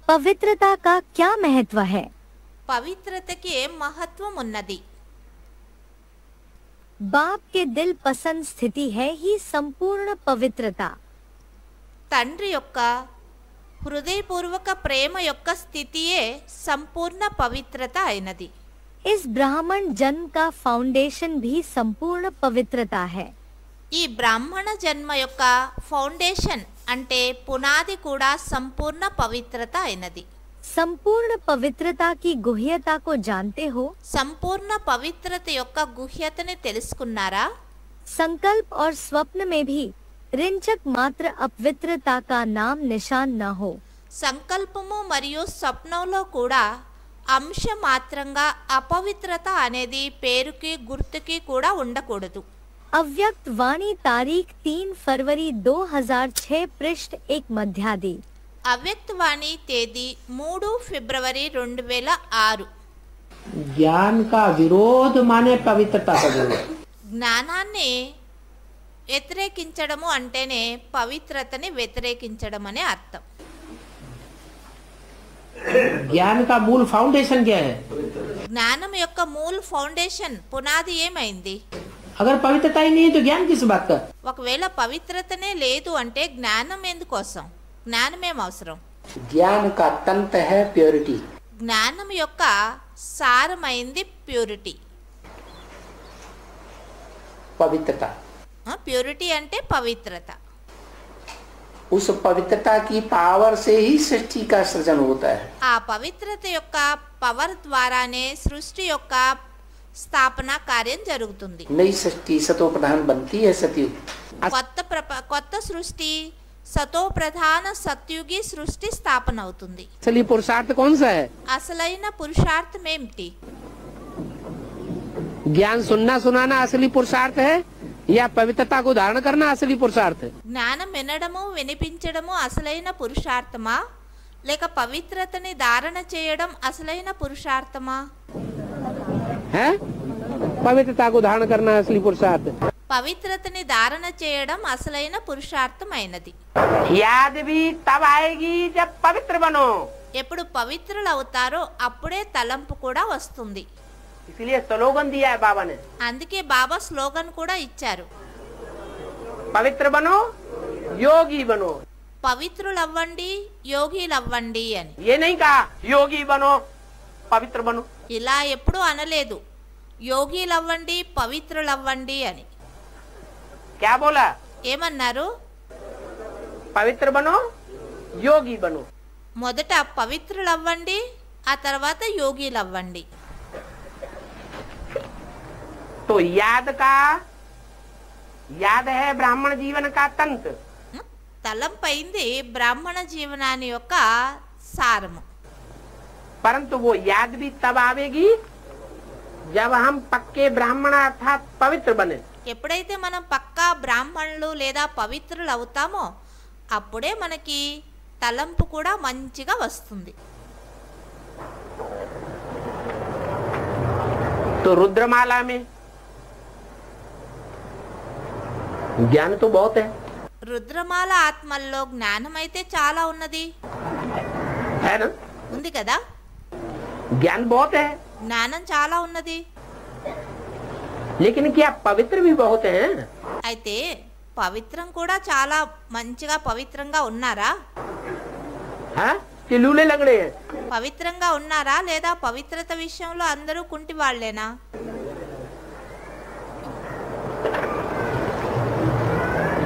पवित्रता का क्या महत्व है? పవిత్రతకి ఏం మహత్వం ఉన్నది? बाप के दिल पसंद स्थिति है ही संपूर्ण पवित्रता। తండ్రి యొక్క హృదయపూర్వక ప్రేమ యొక్క స్థితియే సంపూర్ణ పవిత్రత అయినది. इस ब्राह्मण जन्म का फाउंडेशन भी संपूर्ण पवित्रता है। ఈ బ్రాహ్మణ జన్మ యొక్క ఫౌండేషన్ అంటే పునాది కూడా సంపూర్ణ పవిత్రత అయినది. संपूर्ण पवित्रता की गुह्यता को जानते हो? సంపూర్ణ పవిత్రత యొక్క గుహ్యతని తెలుసుకున్నారా? संकल्प और स्वप्न में भी ऋंचक मात्र अपवित्रता का नाम निशान न हो। సంకల్పము మరియు స్వప్నంలో కూడా అంశ మాత్రంగా అపవిత్రత అనేది పేరుకి గుర్తుకి కూడా ఉండకూడదు. अव्यक्त वाणी तारीख 3 फरवरी 2006 पृष्ठ 1 मध्यादि। అవ్యక్తవాణి తేదీ 3 ఫిబ్రవరి 2006. ज्ञान का विरोध माने पवित्रता का विरोध। జ్ఞానాన్ని వ్యతిరేకించడము అంటేనే పవిత్రతని వ్యతిరేకించడం అనే అర్థం. ज्ञान का मूल फाउंडेशन क्या है? జ్ఞానం యొక్క మూల ఫౌండేషన్ పునాది ఏమైంది? अगर पवित्रता ही नहीं है तो ज्ञान किस बात का? ఒకవేళ పవిత్రతనే లేదు అంటే జ్ఞానం ఎందుకోసం? జ్ఞానం ఏం అవసరం? ज्ञान का तंत्र है प्योरिटी। జ్ఞానం యొక్క సారమైంది ప్యూరిటీ. पवित्रता। ప్యూరిటీ అంటే పవిత్రత. उस पवित्रता की पावर से ही सृष्टि का सृजन होता है। ఆ పవిత్రత యొక్క పవర్ ద్వారానే సృష్టి యొక్క స్థాపన కార్యం జరుగుతుంది. नई सृष्टि सतो प्रधान बनती है सतयुग। కొత్త సృష్టి సతో ప్రధాన సత్యుగి సృష్టి స్థాపన అవుతుంది. असली पुरुषार्थ कौन सा है? అసలైన పురుషార్థం ఏమిటి? ज्ञान सुनना सुनाना असली पुरुषार्थ है या पवित्रता को धारण करना असली पुरुषार्थ है? జ్ఞానం వినడము వినిపించడము అసలైన పురుషార్థమా లేక పవిత్రతని ధారణ చేయడం అసలైన పురుషార్థమా? है पवित्रता को धारण करना असली पुरुषार्थ। పవిత్రతని ధారణ చేయడం అసలైన పురుషార్థమైనది. याद भी तब आएगी जब पवित्र बनो। ఎప్పుడు పవిత్రులు అవుతారో అప్పుడే తలంపు కూడా వస్తుంది. इसलिए स्लोगन दिया है बाबा ने, అందుకే బాబా స్లోగన్ కూడా ఇచ్చారు, पवित्र बनो योगी बनो। పవిత్రులవ్వండి యోగిలవ్వండి అని. ये नहीं कहा योगी बनो पवित्र बनो। ఇలా ఎప్పుడూ అనలేదు యోగిలవ్వండి పవిత్రులవ్వండి అని. क्या बोला? ఏమన్నారు? पवित्र बनो योगी बनो। మొదట పవిత్రులవ్వండి ఆ తర్వాత యోగిలవ్వండి. तो याद है ब्राह्मण जीवन का तंत्र। తలంపైంది బ్రాహ్మణ జీవనాన్ని యొక్క సారము. परंतु वो याद भी तब आवेगी जब हम पक्के ब्राह्मण अर्थात पवित्र बने। ఎప్పుడైతే మనం పక్కా బ్రాహ్మణులు లేదా పవిత్రులు అవుతామో అప్పుడే మనకి తలంపు కూడా మంచిగా వస్తుంది. तो रुद्रमाला में ज्ञान तो बहुत है, రుద్రమాల ఆత్మల్లో జ్ఞానం అయితే చాలా ఉన్నది, है ना? ఉంది కదా? ज्ञान बहुत है, జ్ఞానం చాలా ఉన్నది. लेकिन क्या पवित्र भी बहुत हैं? అయితే పవిత్రం కూడా చాలా మంచిగా పవిత్రంగా ఉన్నారా? हाँ? कि लूले लंगड़े हैं? పవిత్రంగా ఉన్నారా లేదా పవిత్రత విషయంలో అందరూ కుంటి వాళ్ళేనా?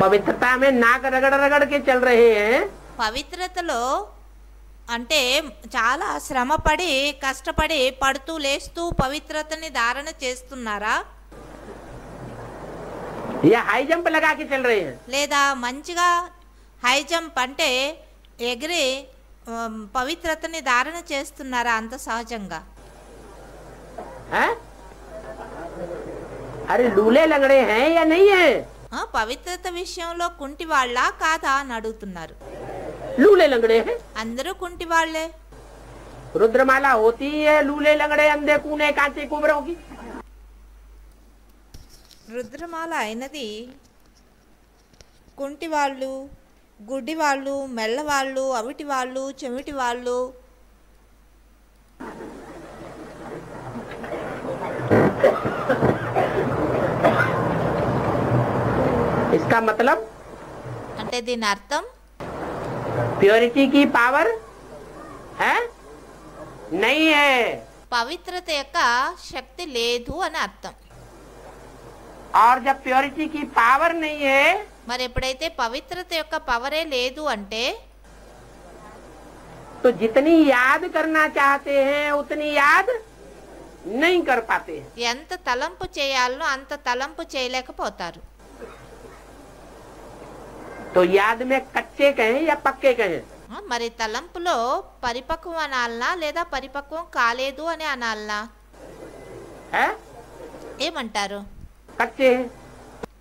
पवित्रता में नाक रगड़ रगड़ के चल रहे हैं, పవిత్రతలో అంటే చాలా శ్రమపడి కష్టపడి పడుతూ లేస్తూ పవిత్రతని ధారణ చేస్తున్నారా या हाई जंप लगा के चल रहे हैं? లేదా మంచిగా హై జంప్ అంటే ఎగిరి పవిత్రతని ధారణ చేస్తున్నారా అంత సహజంగా? हैं? अरे लूले लंगड़े हैं या नहीं है? పవిత్రత విషయంలో కుంటి వాళ్ళ కాదా అని అడుగుతున్నారు. लूले लंगड़े हैं। అందరూ కుంటి వాళ్ళే. रुद्रमाला होती है लूले लंगड़े अंधे कूने कांचे कुबरों की। రుద్రమాల అయినది కుంటి వాళ్ళు గుడ్డి వాళ్ళు, మెల్లవాళ్ళు, అవిటి వాళ్ళు, చెవిటి వాళ్ళు. इसका मतलब అంటే దీని అర్థం प्योरिटी की पावर है नहीं है। పవిత్రత యొక్క శక్తి లేదు అని అర్థం. और जब प्योरिटी की पावर नहीं है మరి ఎప్పుడైతే పవిత్రత యొక్క పవరే లేదు అంటే तो जितनी याद करना चाहते हैं उतनी याद नहीं कर पाते हैं। ఎంత తలంపు చేయాలనో అంత తలంపు చేయలేకపోతారు. तो याद में कच्चे कहें या पक्के कहें? మరి తలంపులో పరిపక్వం అనాలనా లేదా పరిపక్వం కాలేదు అని అనాలనా? है ఏమంటారు? कच्चे हैं।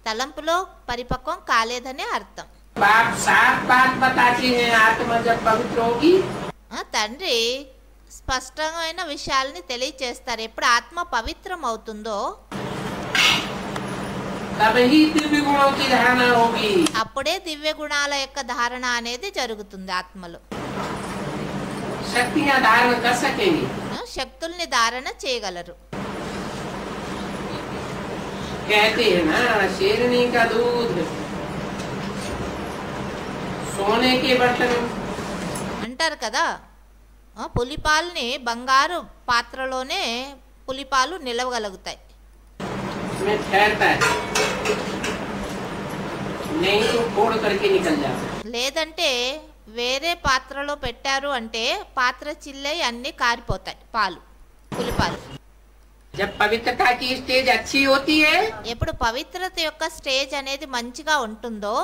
తలంపులో పరిపక్వం కాలేదనే అర్థం. बाप साफ बात बताते हैं, आत्मा जब पवित्र होगी తండ్రి స్పష్టమైన విషయాల్ని తెలియచేస్తారు. ఎప్పుడు ఆత్మ పవిత్రం అవుతుందో तभी दिव्य गुणों की धारणा होगी। అప్పుడే దివ్య గుణాల యొక్క ధారణ అనేది జరుగుతుంది ఆత్మలో. शक्तियाँ धारण कर सकेंगी। శక్తుల్ని ధారణ చేయగలరు. कहते हैं ना, शेरनी का दूध सोने के बर्तन అంటారు కదా, పులిపాలని బంగారు పాత్రలోనే పులిపాలు నిలవగలుగుతాయి. में ठहरता है, नहीं तो फोड़ करके निकल जाता है। లేదంటే వేరే పాత్రలో పెట్టారు అంటే పాత్ర చిల్లై అన్ని కారిపోతాయి పాలు, పులిపాలు. जब पवित्रता की स्टेज अच्छी होती है ఎప్పుడు పవిత్రత యొక్క స్టేజ్ అనేది మంచిగా ఉంటుందో,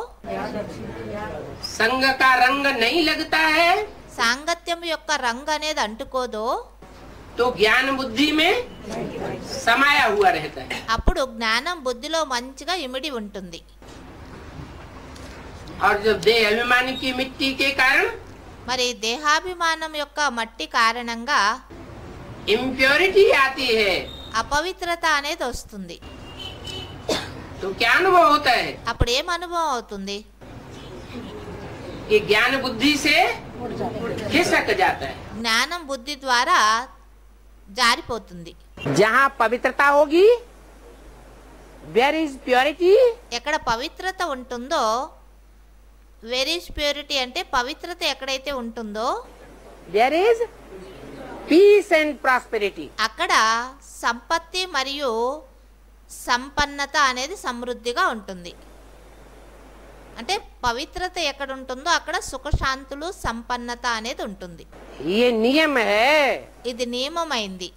संग का रंग नहीं लगता है సాంగత్యం యొక్క రంగు అనేది అంటుకోదో, तो ज्ञान बुद्धि में समाया हुआ रहता है। అప్పుడు జ్ఞానం బుద్ధిలో మంచిగా ఇమిడి ఉంటుంది. और जब देह अभिमानी की मिट्टी के कारण మరి దేహాభిమానం యొక్క మట్టి కారణంగా इम्प्योरिटी आती है అపవిత్రత అనేది వస్తుంది. तो क्या अनुभव होता है అప్పుడు ఏం అనుభవం అవుతుంది? कि ज्ञान बुद्धि से खिसक जाता है। జ్ఞానం బుద్ధి ద్వారా జారిపోతుంది. जहाँ पवित्रता होगी वेयर इज प्योरिटी, ఎక్కడ పవిత్రత ఉంటుందో, వెర్ ఈజ్ ప్యూరిటీ అంటే పవిత్రత ఎక్కడైతే ఉంటుందో there is peace and prosperity. అక్కడ సంపత్తి మరియు సంపన్నత అనేది సమృద్ధిగా ఉంటుంది. అంటే పవిత్రత ఎక్కడ ఉంటుందో అక్కడ సుఖశాంతులు సంపన్నత అనేది ఉంటుంది. ये नियम है। ఇది నియమమైంది.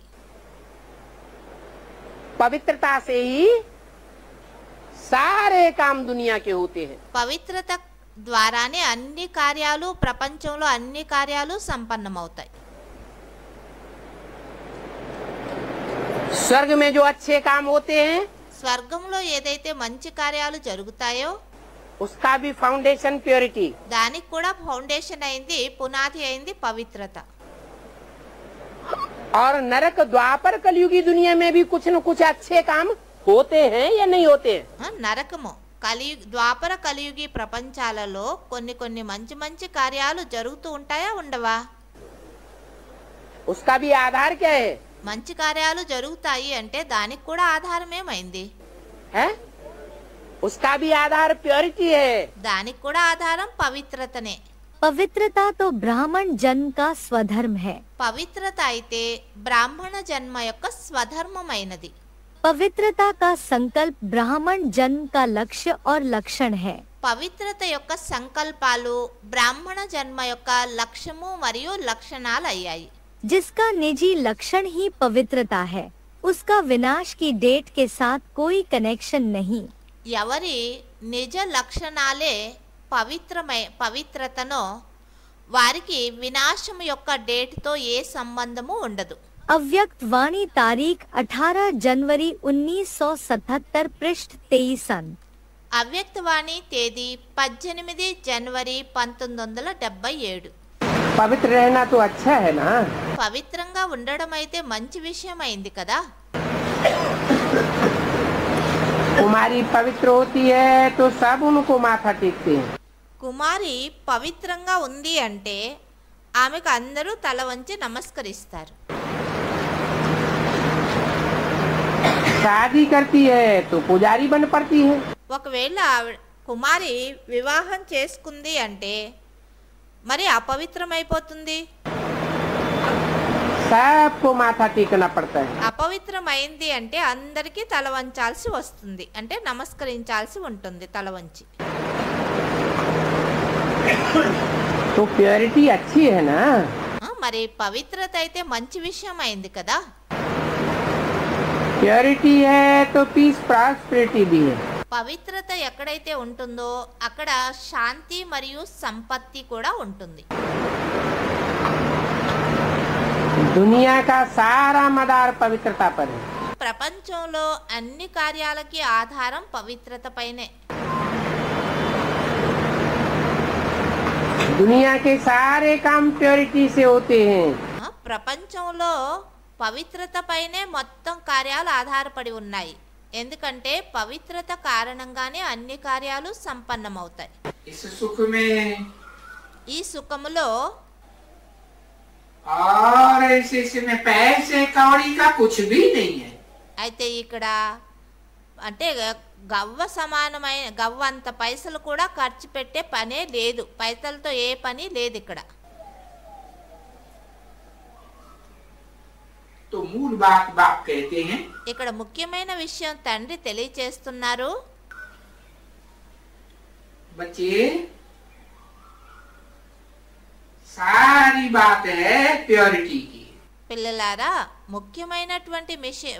पवित्रता से ही सारे काम दुनिया के होते हैं। పవిత్రత ద్వారానే అన్ని కార్యాలు, ప్రపంచంలో అన్ని కార్యాలు సంపన్నమవుతాయి. स्वर्ग में जो अच्छे काम होते हैं స్వర్గంలో ఏదైతే మంచి కార్యాలు జరుగుతాయో उसका भी फाउंडेशन प्योरिटी। దానికి కూడా ఫౌండేషన్ అయింది, పునాది అయింది పవిత్రత. और नरक द्वापर कलयुगी दुनिया में भी कुछ न कुछ अच्छे काम होते हैं या नहीं होते हैं? నరకము ద్వాపర కలియుగి ప్రపంచాలలో కొన్ని కొన్ని మంచి మంచి కార్యాలు జరుగుతూ ఉంటాయా, ఉండవా? उसका भी आधार क्या है? మంచి కార్యాలు జరుగుతాయి అంటే దానికి కూడా ఆధారం ఏమైంది? है उसका भी आधार प्योरिटी है। దానికి కూడా ఆధారం పవిత్రతనే. पवित्रता तो ब्राह्मण जन्म का स्वधर्म है। పవిత్రత అయితే బ్రాహ్మణ జన్మ యొక్క స్వధర్మమైనది. पवित्रता का संकल्प ब्राह्मण जन्म का लक्ष्य और लक्षण है। పవిత్రత యొక్క సంకల్పాలు బ్రాహ్మణ జన్మ యొక్క లక్ష్యము మరియు లక్షణాలు అయ్యాయి. जिसका निजी लक्षण ही पवित्रता है, उसका विनाश की डेट के साथ कोई कनेक्शन नहीं। ఎవరి నిజ లక్షణాలే పవిత్రతనో వారికి వినాశం యొక్క డేట్తో ఏ సంబంధము ఉండదు. अव्यक्त वाणी तारीख 18 जनवरी 1977 पृष्ठ 23। అవ్యక్తవాణి తేదీ 18 జనవరి 1977. पवित्र रहना तो अच्छा है ना। పవిత్రంగా ఉండడం అయితే మంచి విషయం అయింది కదా. कुमारी पवित्र होती है तो सब उनको माथा टेकते हैं। కుమారి పవిత్రంగా ఉంది అంటే ఆమెకు అందరూ తల వంచి నమస్కరిస్తారు. शादी करती है तो पुजारी बन पड़ती है. ఒకవేళ కుమారి వివాహం చేసుకుంది అంటే మరి అపవిత్రమైపోతుంది. सबको माथा टेकना पड़ता है. అపవిత్రమైంది అంటే అందరికీ తల వంచాల్సి వస్తుంది, అంటే నమస్కరించాల్సి ఉంటుంది తల వంచి. तो प्योरिटी अच्छी है ना. మరి పవిత్రత అయితే మంచి విషయం అయింది కదా. प्योरिटी है तो पीस प्रॉस्पेरिटी भी है. పవిత్రత ఎక్కడైతే ఉంటుందో అక్కడ శాంతి మరియు సంపత్తి కూడా ఉంటుంది. दुनिया का सारा मदार पवित्रता पर है. ప్రపంచంలో అన్ని కార్యాలకి ఆధారం పవిత్రత పైనే. दुनिया के सारे काम प्योरिटी से होते हैं. ప్రపంచంలో పవిత్రత పైనే మొత్తం కార్యాలు ఆధారపడి ఉన్నాయి. ఎందుకంటే పవిత్రత కారణంగానే అన్ని కార్యాలు సంపన్నమవుతాయి. इस सुख में ఈ సుఖములో और इसमें पैसे कौड़ी का कुछ भी नहीं है. అయితే ఇక్కడ అంటే గవ్వ సమానమైన గవ్వ అంత పైసలు కూడా ఖర్చు పెట్టే పనే లేదు. పైసలతో ఏ పని లేదు ఇక్కడ. तो मूल बात बाप कहते हैं ఇక్కడ ముఖ్యమైన విషయం తండ్రి తెలియచేస్తున్నారు. बच्चे सारी बात है प्योरिटी की. పిల్లలారా ముఖ్యమైనటువంటి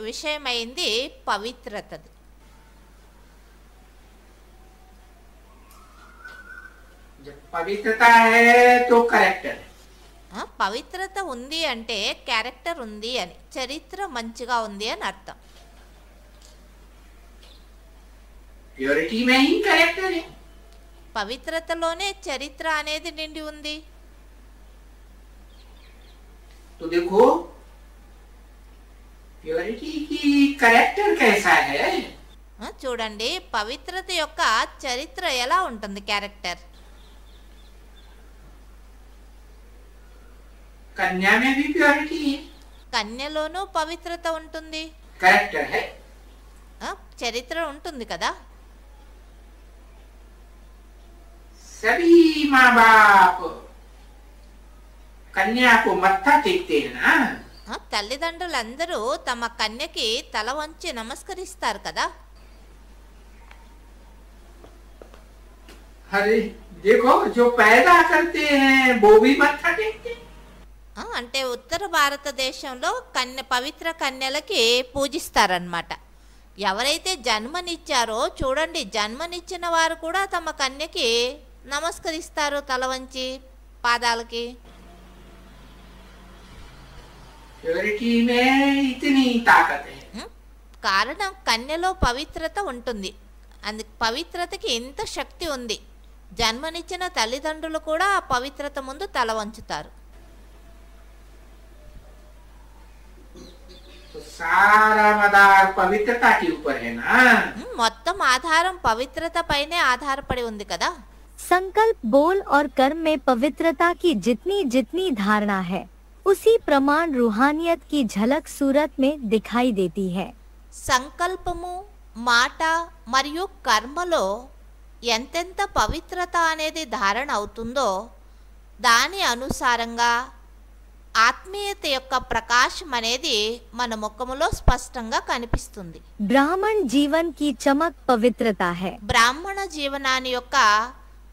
విషయమైంది పవిత్రతది. जब पवित्रता है तो करेक्टर है. పవిత్రత ఉంది అంటే క్యారెక్టర్ ఉంది అని, చరిత్ర మంచిగా ఉంది అని అర్థం. प्योरिटी में ही करेक्टर है. పవిత్రతలోనే చరిత్ర అనేది నిండి ఉంది. तो देखो प्योरिटी की करेक्टर कैसा है. చూడండి పవిత్రత యొక్క చరిత్ర ఎలా ఉంటుంది, క్యారెక్టర్. कन्या में भी प्योरिटी है. కన్యలోనూ పవిత్రత ఉంటుంది, करेक्टर है. చరిత్ర ఉంటుంది కదా. सभी माँ बाप कन्या को मत्था टेकते हैं ना. తల్లిదండ్రులందరూ తమ కన్యకి తల వంచి నమస్కరిస్తారు కదా. अरे देखो जो पैदा करते हैं वो भी मत्था टेकते हैं. అంటే ఉత్తర భారతదేశంలో పవిత్ర కన్యలకి పూజిస్తారనమాట. ఎవరైతే జన్మనిచ్చారో చూడండి, జన్మనిచ్చిన వారు కూడా తమ కన్యకి నమస్కరిస్తారు తల వంచి పాదాలకి. प्योरिटी में इतनी ताकत है. కారణం కన్యలో పవిత్రత ఉంటుంది. అందుకు పవిత్రతకి ఇంత శక్తి ఉంది. జన్మనిచ్చిన తల్లిదండ్రులు కూడా ఆ పవిత్రత ముందు తల వంచుతారు. तो सारा मदार पवित्रता के ऊपर है ना. మొత్తం ఆధారం పవిత్రత పైనే ఆధారపడి ఉంది కదా. संकल्प, बोल और कर्म में पवित्रता की जितनी जितनी धारणा है उसी प्रमाण रूहानियत की झलक सूरत में दिखाई देती है. సంకల్పము, మాట మరియు కర్మలో ఎంతెంత పవిత్రత అనేది ధారణ అవుతుందో దాని అనుసారంగా ఆత్మీయత యొక్క ప్రకాశం అనేది మన ముఖములో స్పష్టంగా కనిపిస్తుంది. ब्राह्मण जीवन की चमक पवित्रता है. బ్రాహ్మణ జీవనాన్ని యొక్క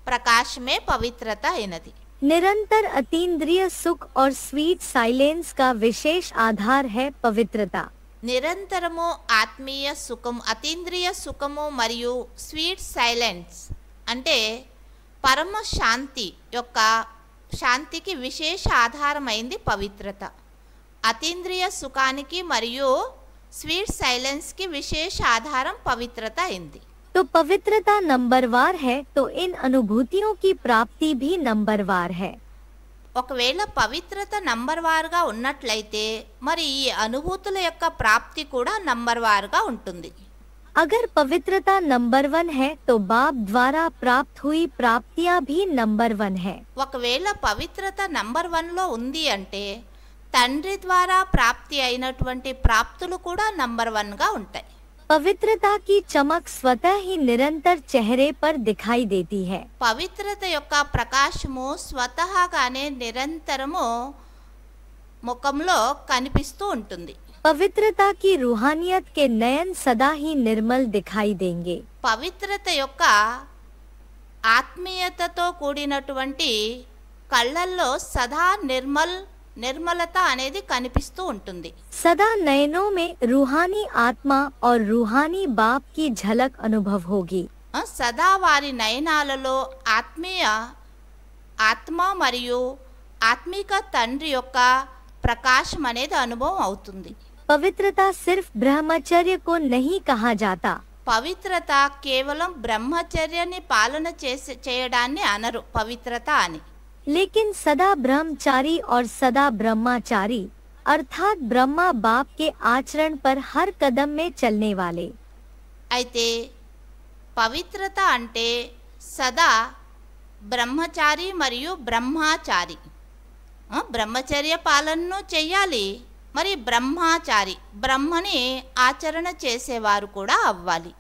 ప్రకాశమే పవిత్రత అయినది. निरंतर अतीन्द्रिय सुख और स्वीट साइलेंस का विशेष आधार है पवित्रता. నిరంతరము ఆత్మీయ సుఖం, అతీంద్రియ సుఖము మరియు స్వీట్ సైలెన్స్ అంటే పరమ శాంతి యొక్క శాంతికి విశేష ఆధారమైంది పవిత్రత. అతీంద్రియ సుఖానికి మరియు స్వీట్ సైలెన్స్కి విశేష ఆధారం పవిత్రత అయింది. तो पवित्रता नंबरवार है तो इन अनुभूतियों की प्राप्ति भी नंबरवार है. ఒకవేళ పవిత్రత నంబర్ వారుగా ఉన్నట్లయితే మరి ఈ అనుభూతుల యొక్క ప్రాప్తి కూడా నంబర్ వారుగా ఉంటుంది. अगर पवित्रता नंबर 1 है तो बाप द्वारा प्राप्त हुई प्राप्तियां भी नंबर 1 है। ఒకవేళ పవిత్రత నంబర్ 1లో ఉంది అంటే తండ్రి ద్వారా ప్రాప్తి అయినటువంటి ప్రాప్తులు కూడా నంబర్ 1గా ఉంటాయి। पवित्रता की चमक स्वतः ही निरंतर चेहरे पर दिखाई देती है। పవిత్రత యొక్క ప్రకాశము స్వతహాగానే నిరంతరము ముఖంలో కనిపిస్తూ ఉంటుంది। पवित्रता की रूहानियत के नयन सदा ही निर्मल दिखाई देंगे। పవిత్రత యొక్క ఆత్మీయతతో కూడినటువంటి కళ్ళల్లో సదా నిర్మలత అనేది కనిపిస్తూ ఉంటుంది। सदा नयनों में रूहानी आत्मा और रूहानी बाप की झलक अनुभव होगी। సదా వారి నయనాలలో ఆత్మ మరియు ఆత్మిక తండ్రి యొక్క ప్రకాశం అనేది అనుభవం అవుతుంది। पवित्रता सिर्फ ब्रह्मचर्य को नहीं कहा जाता। పవిత్రత కేవలం బ్రహ్మచర్యాన్ని పాలన చేయడాన్ని అనరు పవిత్రత అని। लेकिन सदा ब्रह्मचारी और सदा ब्रह्माचारी अर्थात ब्रह्मा बाप के आचरण पर हर कदम में चलने वाले। అయితే పవిత్రత అంటే సదా బ్రహ్మచారి మరియు బ్రహ్మచారి బ్రహ్మచర్య పాలనను చెయ్యాలి, మరి బ్రహ్మచారి బ్రహ్మని ఆచరణ చేసేవారు కూడా అవ్వాలి।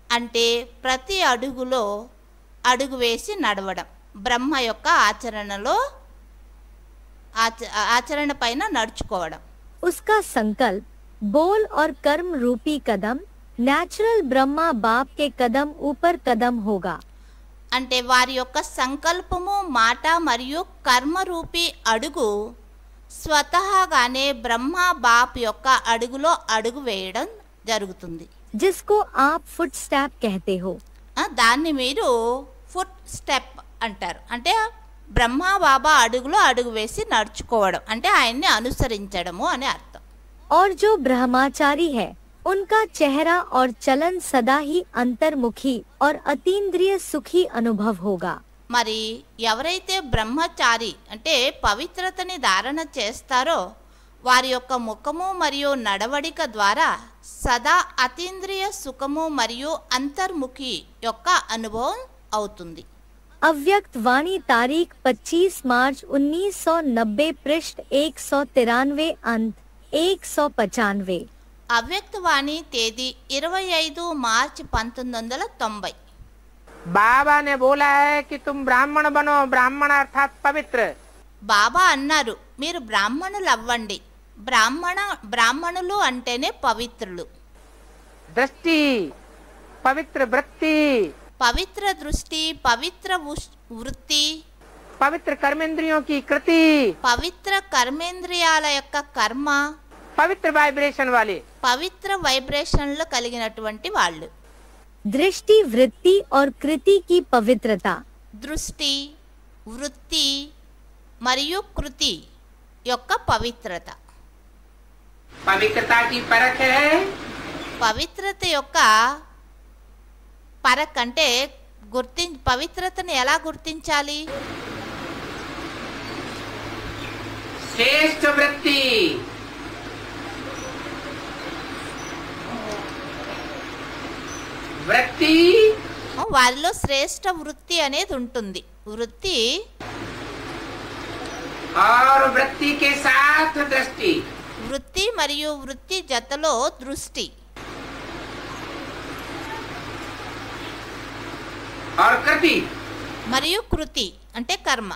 అంటే ప్రతి అడుగులో అడుగు వేసి నడవడం, బ్రహ్మ యొక్క ఆచరణ పైన నడుచుకోవడం। उसका संकल्प बोल और कर्म रूपी कदम नेचुरल ब्रह्मा बाप के कदम ऊपर कदम होगा। అంటే వారి యొక్క సంకల్పము మాట మరియు కర్మ రూపీ అడుగు స్వతహాగానే బ్రహ్మ బాప్ యొక్క అడుగులో అడుగు వేయడం జరుగుతుంది। जिसको आप फुट स्टेप कहते हो। దాన్ని మీరు ఫుట్ స్టెప్ అంటారు। అంటే బ్రహ్మ బాబా అడుగులో అడుగు వేసి నడుచుకోవడం అంటే ఆయన్ని అనుసరించడము అని అర్థం। और जो ब्रह्मचारी है उनका चेहरा और चलन सदा ही अंतर्मुखी और अतीन्द्रिय सुखी अनुभव होगा। మరి ఎవరైతే బ్రహ్మచారి అంటే పవిత్రతని ధారణ చేస్తారో వారి యొక్క ముఖము మరియు నడవడిక ద్వారా సదా అతీంద్రియ సుఖము మరియు అంతర్ముఖి యొక్క అనుభవం అవుతుంది। अव्यक्त वाणी तारीख 25 मार्च 1990 पृष्ठ 193 अंत 195। అవ్యక్తవాణి తేదీ 25 మార్చి 1990। बाबा ने बोला है कि तुम ब्राह्मण बनो, ब्राह्मण अर्थात पवित्र। బాబా అన్నారు మీరు బ్రాహ్మణులు అవ్వండి, బ్రాహ్మణులు అంటేనే పవిత్రులు। दृष्टि पवित्र, वृत्ति పవిత్ర దృష్టి, పవిత్ర వృత్తి, पवित्र कर्मेंद्रियों की कृति, పవిత్ర కర్మేంద్రియాల యొక్క కర్మ, पवित्र वाइब्रेशन वाले, పవిత్ర వైబ్రేషన్లు కలిగినటువంటి వాళ్ళు। दृष्टि वृत्ति और कृति की पवित्रता। దృష్టి వృత్తి మరియు కృతి యొక్క పవిత్రత। पवित्रता की परख है। పవిత్రత యొక్క పరక్ అంటే పవిత్రతను ఎలా గుర్తించాలి? श्रेष्ठ वृत्ति, वृत्ति వారిలో శ్రేష్ఠ వృత్తి అనేది ఉంటుంది। వృత్తి और वृत्ति के साथ दृष्टि, వృత్తి మరియు వృత్తి జతలో దృష్టి और कृति మరియు కృతి అంటే కర్మ।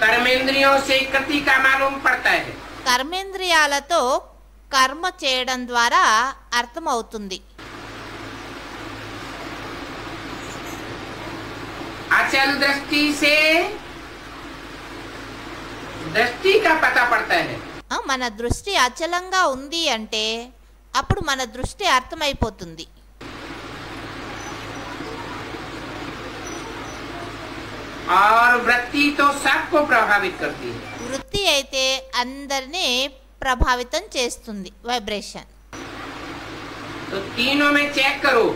कर्मेंद्रियों से कृति का मालूम पड़ता है। కర్మేంద్రియాలతో కర్మ చేయడం ద్వారా అర్థమవుతుంది। अचल दृष्टि से दृष्टि का पता पड़ता है। మన దృష్టి అచలంగా ఉంది అంటే అప్పుడు మన దృష్టి అర్థమైపోతుంది। और वृत्ति तो सबको प्रभावित करती है। వృత్తి అయితే అందరినీ ప్రభావితం చేస్తుంది వైబ్రేషన్। तो तीनों में चेक करो।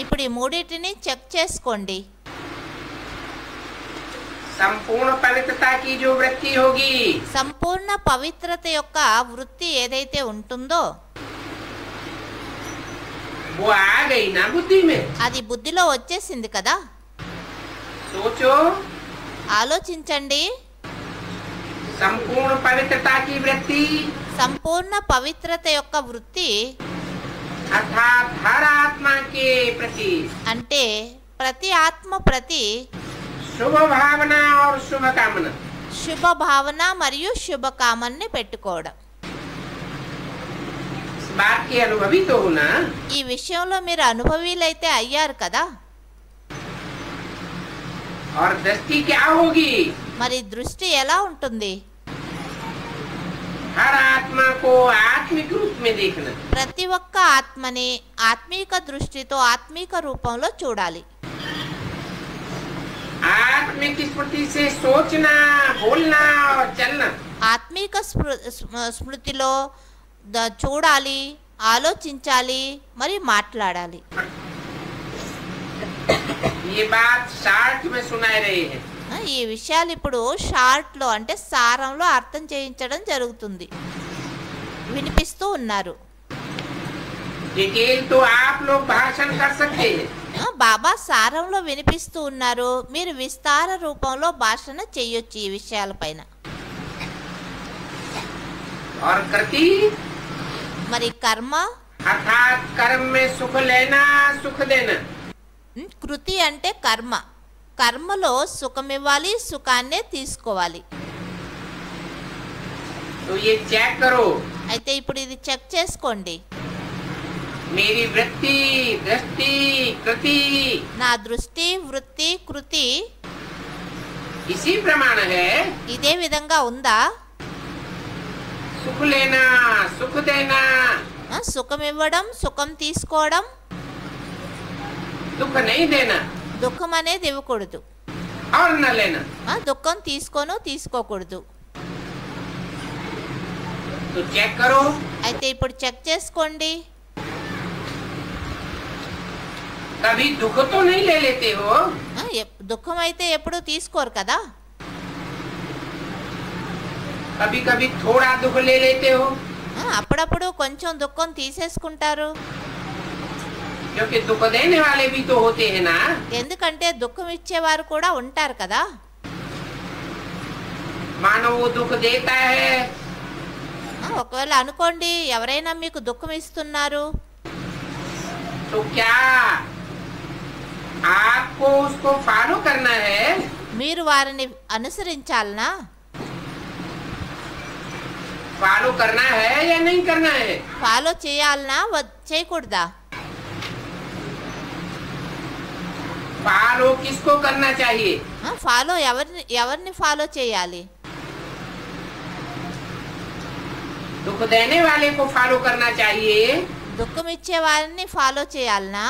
ఇప్పుడు ఈ మూడింటిని చెక్ చేసుకోండి। संपूर्ण पवित्रता की जो वृत्ति होगी సంపూర్ణ పవిత్రత యొక్క వృత్తి ఏదైతే ఉంటుందో वो आ गई ना बुद्धि में। అది బుద్ధిలో వచ్చేసింది కదా। सोचो, ఆలోచించండి। संपूर्ण पवित्रता की वृत्ति సంపూర్ణ పవిత్రత యొక్క వృత్తి अर्थात हर आत्मा के प्रति అంటే ప్రతి ఆత్మ ప్రతి शुभ भावना और शुभ कामना, శుభ భావన మరియు శుభ కామన్ని పెట్టుకోవడం। इस बात के अनुभवी तो होना। ఈ విషయంలో మీరు అనుభవీలైతే అయ్యారు కదా। और दृष्टि क्या होगी? మరి దృష్టి ఎలా ఉంటుంది? हर आत्मा को आत्मिक रूप में देखना। ప్రతి ఒక్క ఆత్మని ఆత్మీక దృష్టితో ఆత్మీక రూపంలో చూడాలి। आत्मिक स्मृति से सोचना, बोलना और चलना। ఆత్మీక స్మృతిలో చూడాలి, ఆలోచించాలి, మరి మాట్లాడాలి। ये बात शार्ट में सुनाई रही है। ఈ విషయాలు ఇప్పుడు షార్ట్లో అంటే సారంలో అర్థం చేయించడం జరుగుతుంది, వినిపిస్తూ ఉన్నారు। डिटेल तो आप लोग भाषण कर सकते हैं। బాబా సారంలో వినిపిస్తూ ఉన్నారు, మీరు విస్తార రూపంలో భాషణ చేయొచ్చు ఈ విషయాలపైన। और कृति మరి కర్మ अर्थात कर्म में सुख लेना, सुख देना। కృతి అంటే కర్మ, కర్మలో సుఖమివ్వాలి, సుఖాన్నే తీసుకోవాలి। तो ये चेक करो, అయితే ఇప్పుడు ఇది చెక్ చేసుకోండి। मेरी वृत्ति, दृष्टि, कृति నా దృష్టి, వృత్తి, కృతి इसी प्रमाण है। ఇదే విధంగా ఉందా? सुख लेना, सुख देना, సుఖం ఇవ్వడం, సుఖం తీసుకోవడం, दुख नहीं देना దుఃఖం అనేది ఇవ్వకూడదు, और न लेना। దుఃఖం తీసుకోకూడదు। तो चेक करो, అయితే ఇప్పుడు చెక్ చేసుకోండి। कभी दुख तो नहीं ले लेते हो? దుఃఖం అయితే ఎప్పుడు తీసుకోరు కదా। कभी कभी थोड़ा दुख ले लेते हो? అప్పుడప్పుడు కొంచెం దుఃఖం తీసేసుకుంటారు, क्योंकि दुख देने वाले भी तो होते हैं ना। ఎందుకంటే దుఃఖం ఇచ్చేవారు కూడా ఉంటారు కదా। मानो वो दुख देता है ఒకవేళ అనుకోండి ఎవరైనా మీకు దుఃఖం ఇస్తున్నారు, तो क्या आपको उसको फॉलो करना है? మీరు వారిని అనుసరించాలనా? फॉलो करना है या नहीं करना है? ఫాలో చేయాలనా చేయకూడదా? फॉलो किसको करना चाहिए? ఫాలో ఎవరిని ఫాలో చేయాలి? दुख देने वाले को फॉलो करना चाहिए దుఃఖం ఇచ్చే వారిని ఫాలో చేయాలనా,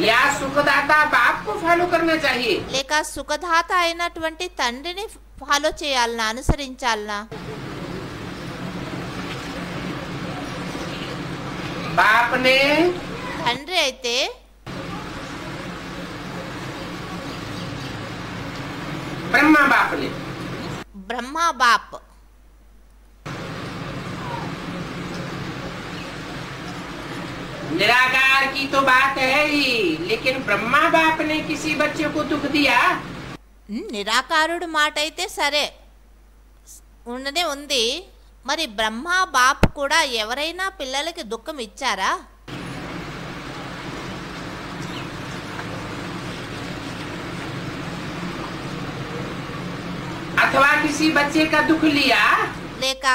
या सुखदाता बाप को फॉलो करना चाहिए? లేక సుఖదాత అయినటువంటి తండ్రిని ఫాలో చేయాలనా, అనుసరించాలనా? बाप ने తండ్రి అయితే ब्रह्मा बाप ने బ్రహ్మ బాప్, निराकार की तो बात है ही, लेकिन ब्रह्मा बाप ने किसी बच्चे को दुख दिया? నిరాకారుడు మాట అయితే సరే ఉండనే ఉంది, మరి బ్రహ్మ బాప్ కూడా ఎవరైనా పిల్లలకి దుఃఖం ఇచ్చారా? अथवा किसी बच्चे का दुख लिया? లేక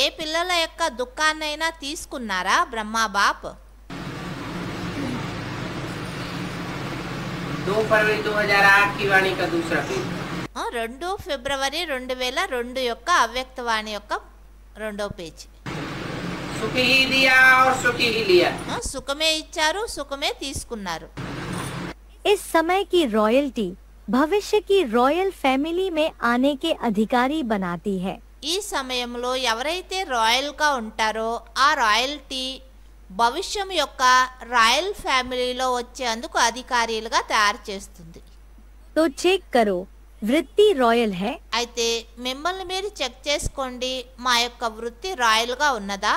ఏ పిల్లల యొక్క దుఃఖాన్నైనా తీసుకున్నారా బ్రహ్మ బాప్? 2 फरवरी 2008 की वाणी का दूसरा पेज। 2 ఫిబ్రవరి 2002 యొక్క అవ్యక్తవాణి యొక్క 2వ పేజీ। सुख ही दिया और सुख ही लिया। సుఖమే ఇచ్చారు, సుఖమే తీసుకున్నారు। इस समय की रॉयल्टी भविष्य की रॉयल फैमिली में आने के अधिकारी बनाती है। ఈ సమయంలో ఎవరైతే రాయల్ గా ఉంటారో ఆ రాయల్టీ భవిష్యం యొక్క రాయల్ ఫ్యామిలీలో వచ్చేందుకు అధికారులుగా తయారు చేస్తుంది। तो चेक करो वृत्ति रॉयल है। అయితే మిమ్మల్ని మీరు చెక్ చేసుకోండి, మా యొక్క వృత్తి రాయల్గా ఉన్నదా?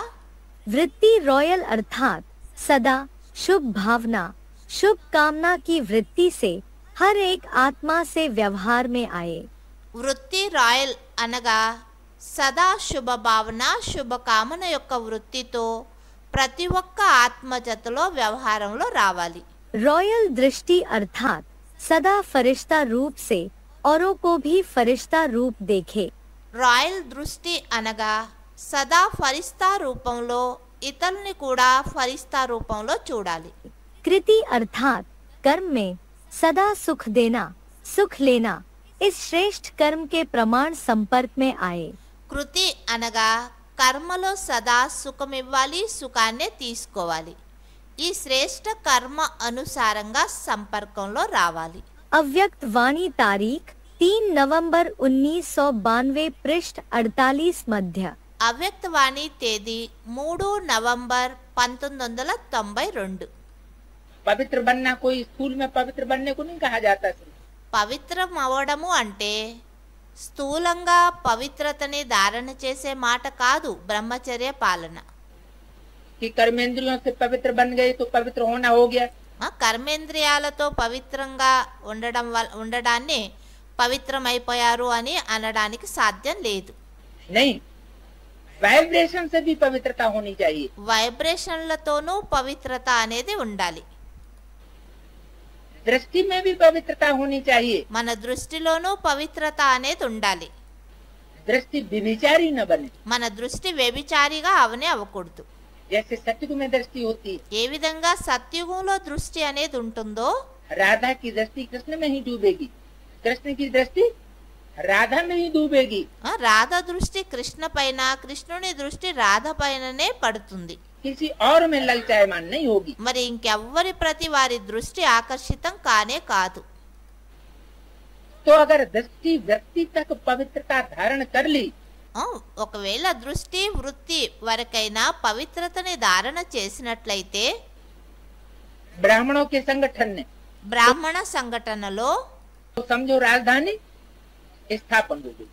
वृत्ति रॉयल अर्थात सदा शुभ भावना, शुभ कामना की वृत्ति से हर एक आत्मा से व्यवहार में आए। వృత్తి రాయల్ అనగా సదా శుభ భావన, శుభ కామన యొక్క వృత్తితో ప్రతి ఒక్క ఆత్మజతలో వ్యవహారంలో రావాలి। रॉयल दृष्टि अर्थात सदा फरिश्ता रूप से औरों को भी फरिश्ता रूप देखे। రాయల్ దృష్టి అనగా సదా ఫరిస్తా రూపంలో ఇతరుల్ని కూడా ఫరిస్తా రూపంలో చూడాలి। कृति अर्थात कर्म में सदा सुख देना, सुख लेना, इस श्रेष्ठ कर्म के प्रमाण संपर्क में आए। కృతి అనగా కర్మలో సదా సుఖమివ్వాలి, సుఖాన్నే తీసుకోవాలి, ఈ శ్రేష్ఠ కర్మ అనుసారంగా సంపర్కంలో రావాలి। अव्यक्त वाणी तारीख 3 नवंबर 1992 पृष्ठ 48 मध्य। అవ్యక్తవాణి తేదీ 3 నవంబర్ 1992। पवित्र बनना कोई स्कूल में पवित्र बनने को नहीं कहा जाता सिर्फ। పవిత్రం అవడము అంటే స్థూలంగా పవిత్రతని ధారణ చేసే మాట కాదు బ్రహ్మచర్య పాలన। कि कर्मेंद्रियों से पवित्र बन गए तो पवित्र होना हो गया। కర్మేంద్రియాలతో పవిత్రంగా ఉండడాన్ని పవిత్రమైపోయారు అని అనడానికి సాధ్యం లేదు। नहीं, वाइब्रेशन से भी पवित्रता होनी चाहिए। వైబ్రేషన్లతోనూ పవిత్రత అనేది ఉండాలి। दृष्टि में भी पवित्रता होनी चाहिए। మన దృష్టిలోనూ పవిత్రత అనేది ఉండాలి। दृष्टि व्यभिचारी न बने। మన దృష్టి వ్యభిచారిగా అవనే అవ్వకూడదు। जैसे सतयुग में दृष्टि होती, ఏ విధంగా సత్యుగంలో దృష్టి అనేది ఉంటుందో राधा की दृष्टि कृष्ण में ही डूबेगी, कृष्ण की दृष्टि राधा में ही डूबेगी। రాధ దృష్టి కృష్ణ పైన, కృష్ణుని దృష్టి రాధ పైననే పడుతుంది। किसी और में ललचायमान नहीं होगी। మరి ఇంకెవ్వరి ప్రతి వారి దృష్టి ఆకర్షితం కానే కాదు। तो अगर दृष्टि व्यक्ति तक पवित्रता धारण कर ली, ఒకవేళ దృష్టి వృత్తి వరకైనా పవిత్రతని ధారణ చేసినట్లయితే ब्राह्मणों के संगठन ने బ్రాహ్మణ సంఘటనలో तो समझो राजधानी स्थापन हो गई।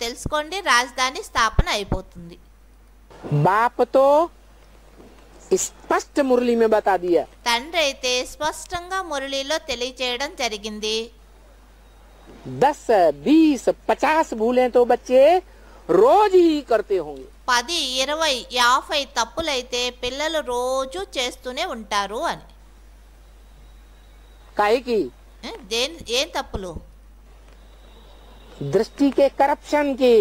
తెలుసుకోండి, రాజధాని స్థాపన అయిపోతుంది। बाप तो स्पष्ट मुरली में बता दिया, తండ్రి అయితే స్పష్టంగా మురళిలో తెలియచేయడం జరిగింది। 10, 20, 50 भूलें तो बच्चे रोज ही करते होंगे। 10, 20, 50 తప్పులైతే పిల్లలు రోజు చేస్తూనే ఉంటారు అని। काहे की ఏం తప్పులు? दृष्टि के करप्शन की,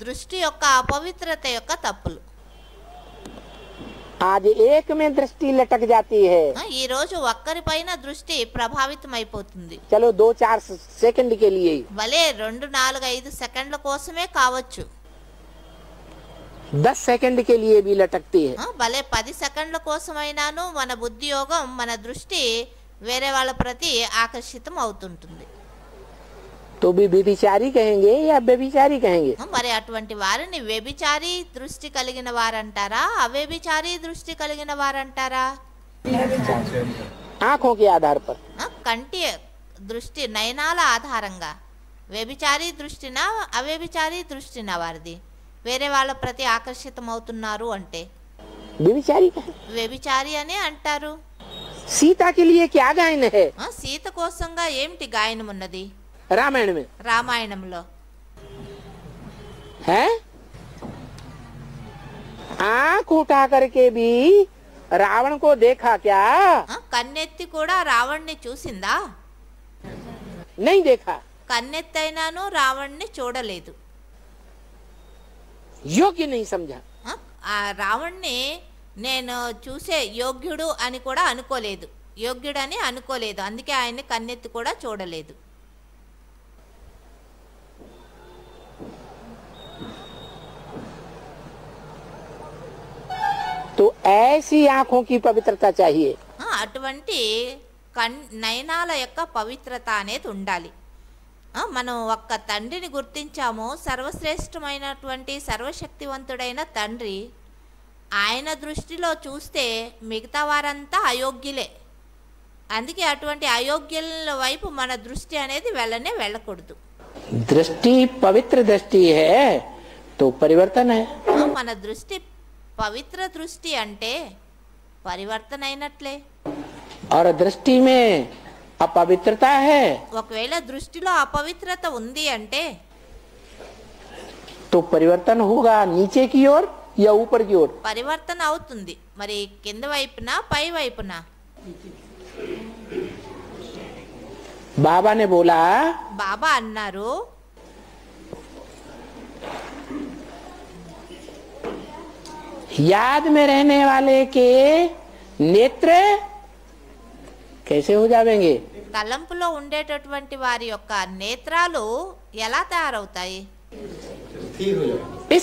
దృష్టి యొక్క అపవిత్రత యొక్క తప్పులు। आज एक में दृष्टि लटक जाती है। ఈ రోజు ఒక్కరిపైన దృష్టి ప్రభావితం అయిపోతుంది। चलो 2-4 सेकंड के लिए, భలే 2, 4, 5 సెకండ్ల కోసమే కావచ్చు, 10 सेकंड के लिए भी लटकती है। భలే 10 సెకండ్ల కోసమైనాను మన బుద్ధి యోగం, మన దృష్టి వేరే వాళ్ళ ప్రతి ఆకర్షితం అవుతుంటుంది। तो भी व्यभिचारी कहेंगे या व्यभिचारी कहेंगे? మరి అటువంటి వారిని వ్యభిచారి దృష్టి కలిగిన వారంటారా, అవ్యభిచారి దృష్టి కలిగిన వారంటారా? आंखों के आधार पर, కంటి దృష్టి నయనాల ఆధారంగా వ్యభిచారి దృష్టినా అవ్యభిచారి దృష్టినా వారిది వేరే వాళ్ళ ప్రతి ఆకర్షితం అవుతున్నారు అంటే व्यभिचारी कहें। వ్యభిచారి అని అంటారు। सीता के लिए क्या गायन है సీత కోసంగా ఏమిటి గాయనం ఉన్నది रामायण में? రామాయణంలో है आंख उठा करके भी रावण को देखा क्या? కన్నెత్తి కూడా రావణ్ణి చూసిందా? नहीं देखा। కన్నెత్తైనాను రావణ్ణి చూడలేదు। योग्य नहीं समझा। ఆ రావణ్ణి నేను చూసే యోగ్యుడు అని కూడా అనుకోలేదు, యోగ్యుడని అనుకోలేదు, అందుకే ఆయన్ని కన్నెత్తి కూడా చూడలేదు। तो ऐसी आंखों की पवित्रता चाहिए। అటువంటి నయనాల యొక్క పవిత్రత అనేది ఉండాలి। మనం ఒక్క తండ్రిని గుర్తించాము, సర్వశ్రేష్టమైనటువంటి సర్వశక్తివంతుడైన తండ్రి, ఆయన దృష్టిలో చూస్తే మిగతా వారంతా అయోగ్యులే। అందుకే అటువంటి అయోగ్యుల వైపు మన దృష్టి అనేది వెళ్ళకూడదు. दृष्टि पवित्र दृष्टि है तो परिवर्तन है. మన దృష్టి పవిత్ర దృష్టి అంటే పరివర్తన అయినట్లే. और दृष्टि में अपवित्रता है ఒకవేళ దృష్టిలో అపవిత్రత ఉంది అంటే तो परिवर्तन होगा नीचे की ओर या ऊपर की ओर. పరివర్తన అవుతుంది. మరి కింద వైపున పై వైపున? बाबा ने बोला బాబా అన్నారు, याद में रहने वाले के नेत्र कैसे हो जाएंगे. తలంపులో ఉండేటటువంటి వారి యొక్క నేత్రాలు ఎలా తయారవుతాయి?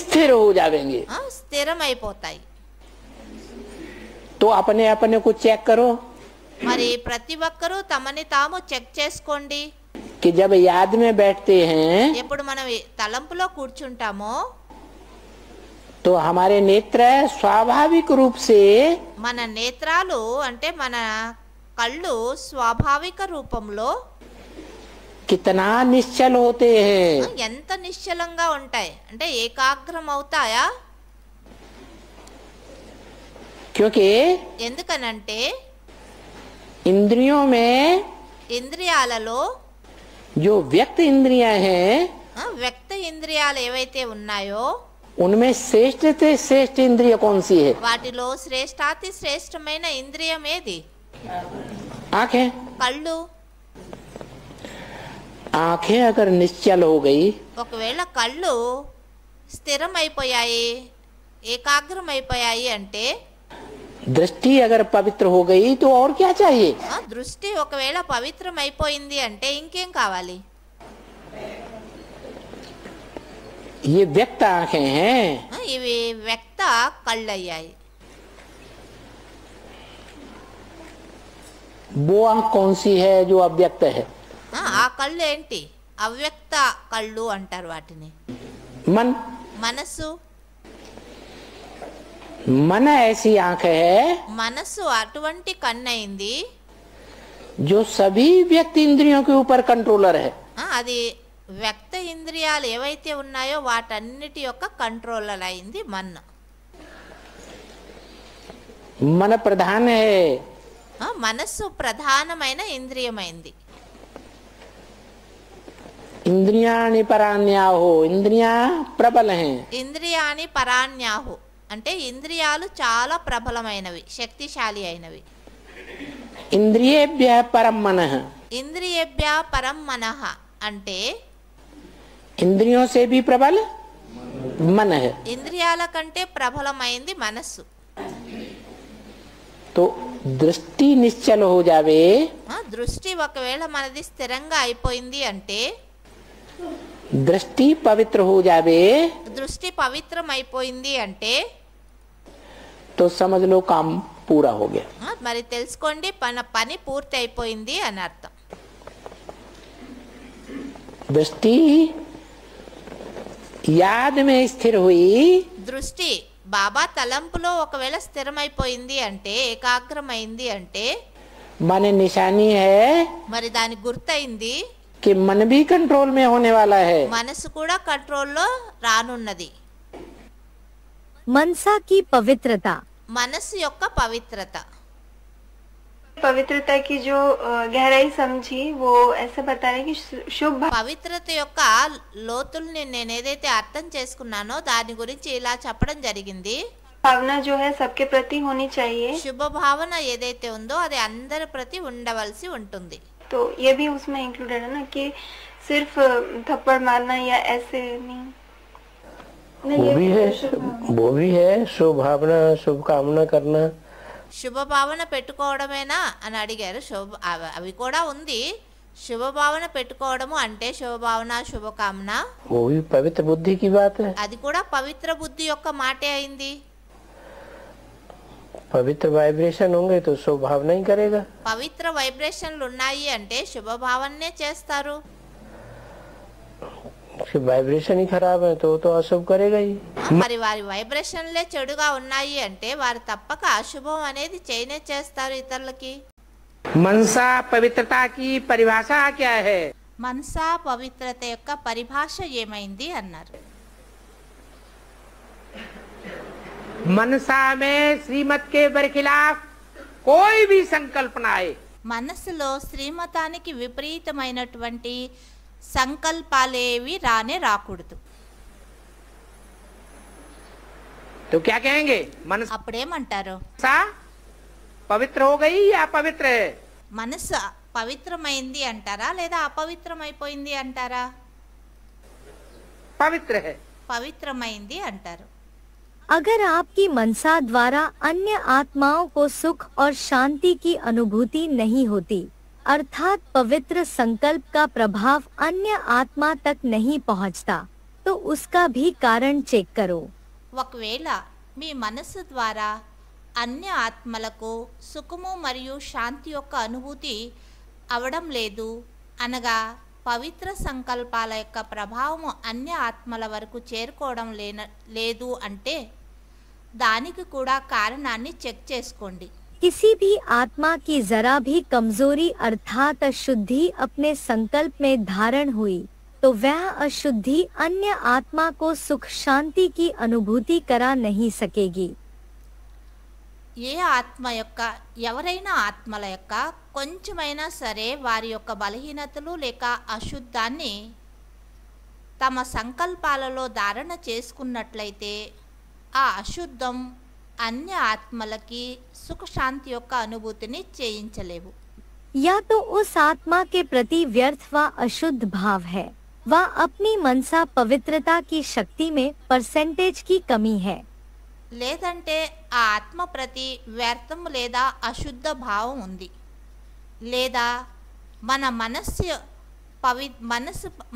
स्थिर हो जाएंगे. స్థిరమైపోతాయి. तो अपने अपने को चेक करो మరి ప్రతి ఒక్కరూ తమని తాము చెక్ చేసుకోండి. कि जब याद में बैठते हैं ఎప్పుడు మనం తలంపులో కూర్చుంటామో तो हमारे नेत्र स्वाभाविक रूप से మన నేత్రాలు అంటే మన కళ్ళు స్వాభావిక రూపంలో कितना निश्चल होते हैं. ఎంత నిశ్చలంగా ఉంటాయి అంటే ఏకాగ్రం అవుతాయా? क्योंकि ఎందుకనంటే इंद्रियों में ఇంద్రియాలలో जो व्यक्त इंद्रियां हैं వ్యక్త ఇంద్రియాలు ఏవైతే ఉన్నాయో उनमें श्रेष्ठ से श्रेष्ठ इंद्रिय कौन सी है. వాటిలో శ్రేష్టాతి శ్రేష్టమైన ఇంద్రియం ఏది? आंखें. కళ్ళు. आंखें अगर निश्चल हो गई ఒకవేళ కళ్ళు స్థిరమైపోయాయి, ఏకాగ్రమైపోయాయి అంటే दृष्टि अगर पवित्र हो गई तो और क्या चाहिए. దృష్టి ఒకవేళ పవిత్రమైపోయింది అంటే ఇంకేం కావాలి? ये व्यक्त आंखें हैं. ఇవి వ్యక్త కళ్ళయ్యాయి. वो आंख कौन सी है जो अव्यक्त है. ఆ కళ్ళు ఏంటి? అవ్యక్త కళ్ళు అంటారు వాటిని. मन. మనస్సు. मन ऐसी आंख है మనస్సు అటువంటి కన్నయింది जो सभी व्यक्त इंद्रियों के ऊपर कंट्रोलर है. అది వ్యక్త ఇంద్రియాలు ఏవైతే ఉన్నాయో వాటన్నిటి యొక్క కంట్రోలర్ అయింది మన్. मन प्रधान है. మనస్సు ప్రధానమైన ఇంద్రియమైంది. इंद्रियाणि परान्याहो. इंद्रियां प्रबल हैं. ఇంద్రియాని పరాన్యాహు అంటే ఇంద్రియాలు చాలా ప్రబలమైనవి, శక్తిశాలి అయినవి. इंद्रियेभ्यः परम मनः. ఇంద్రియేభ్య పరం మనః అంటే इंद्रियों से भी प्रबल मन है. ఇంద్రియాల కంటే ప్రబలమైంది మనస్సు. तो दृष्टि निश्चल हो जावे దృష్టి ఒకవేళ మనది స్థిరంగా అయిపోయింది అంటే दृष्टि पवित्र हो जावे దృష్టి పవిత్రం అయిపోయింది అంటే तो समझ लो काम पूरा हो गया. మరి తెలుసుకోండి పని పూర్తి అయిపోయింది అని అర్థం. दृष्टि याद में स्थिर हुई దృష్టి బాబా తలంపులో ఒకవేళ స్థిరమైపోయింది అంటే ఏకాగ్రమైంది అంటే माने निशानी है మరి దాని గుర్తయింది कि मन भी कंट्रोल में होने वाला है. మనసు కూడా కంట్రోల్లో రానున్నది. मनसा की पवित्रता. మనసు యొక్క పవిత్రత. पवित्रता की जो गहराई समझी वो ऐसे बता रहे कि शुभ పవిత్రత యొక్క లోతుల్ని నేను ఏదైతే అర్థం చేసుకున్నానో దాని గురించి ఇలా చెప్పడం జరిగింది. भावना जो है सबके प्रति होनी चाहिए. శుభ భావన ఏదైతే ఉందో అది అందరి ప్రతి ఉండవలసి ఉంటుంది. तो ये भी उसमें इंक्लूडेड है ना कि सिर्फ थप्पड़ मारना या ऐसे नहीं. वो भी है शुभ भावना शुभ कामना करना. శుభ భావన పెట్టుకోవడమేనా అని అడిగారు. అవి కూడా ఉంది. శుభ భావన పెట్టుకోవడము అంటే శుభ భావన శుభకామన वो भी पवित्र बुद्धि की बात है. అది కూడా పవిత్ర బుద్ధి యొక్క మాటే అయింది. पवित्र वाइब्रेशन होंगे तो शुभ भावना ही करेगा. పవిత్ర వైబ్రేషన్లు ఉన్నాయి అంటే శుభ భావనే చేస్తారు. वाइब्रेशन ही खराब है तो अशुभ करेगा ही. మరి వారి వైబ్రేషన్లే చెడుగా ఉన్నాయి అంటే వారు తప్పక అశుభం అనేది చేయనే చేస్తారు ఇతరులకి. मनसा पवित्रता की परिभाषा क्या है? మనసా పవిత్రత యొక్క పరిభాష ఏమైంది అన్నారు. मनसा में श्रीमत के बरखिलाफ कोई भी संकल्प न आए. మనసులో శ్రీమతానికి విపరీతమైనటువంటి సంకల్పాలేవి రానే రాకూడదు. तो क्या कहेंगे? मनसा అప్పుడేమంటారు? पवित्र हो गई या पवित्र है? మనసు పవిత్రమైంది అంటారా లేదా అపవిత్రమైపోయింది అంటారా? पवित्र है. పవిత్రమైంది అంటారు. अगर आपकी मनसा द्वारा अन्य आत्माओं को सुख और शांति की अनुभूति नहीं होती, अर्थात पवित्र संकल्प का प्रभाव अन्य आत्मा तक नहीं पहुंचता, तो उसका भी कारण चेक करो. ఒకవేళ మీ మనస్సు ద్వారా అన్య ఆత్మలకు సుఖము మరియు శాంతి యొక్క అనుభూతి అవడం లేదు అనగా పవిత్ర సంకల్పాల యొక్క ప్రభావము అన్య ఆత్మల వరకు చేరుకోవడం లేదు అంటే దానికి కూడా కారణాన్ని చెక్ చేసుకోండి. किसी भी आत्मा की जरा भी कमजोरी अर्थात अशुद्धि अपने संकल्प में धारण हुई तो वह अशुद्धि अन्य आत्मा को सुख शांति की अनुभूति करा नहीं सकेगी. ఏ ఆత్మ యొక్క ఎవరైనా ఆత్మల యొక్క కొంచెమైనా సరే వారి యొక్క బలహీనతలు లేక అశుద్ధాన్ని తమ సంకల్పాలలో ధారణ చేసుకున్నట్లయితే ఆ అశుద్ధం అన్య ఆత్మలకి సుఖ శాంతి యొక్క అనుభూతిని చేయించలేవు. या तो उस आत्मा के प्रति व्यर्थ व अशुद्ध भाव है, व अपनी मनसा पवित्रता की शक्ति में परसेंटेज की कमी है. లేదంటే ఆ ఆత్మ ప్రతి వ్యర్థం లేదా అశుద్ధ భావం ఉంది, లేదా మన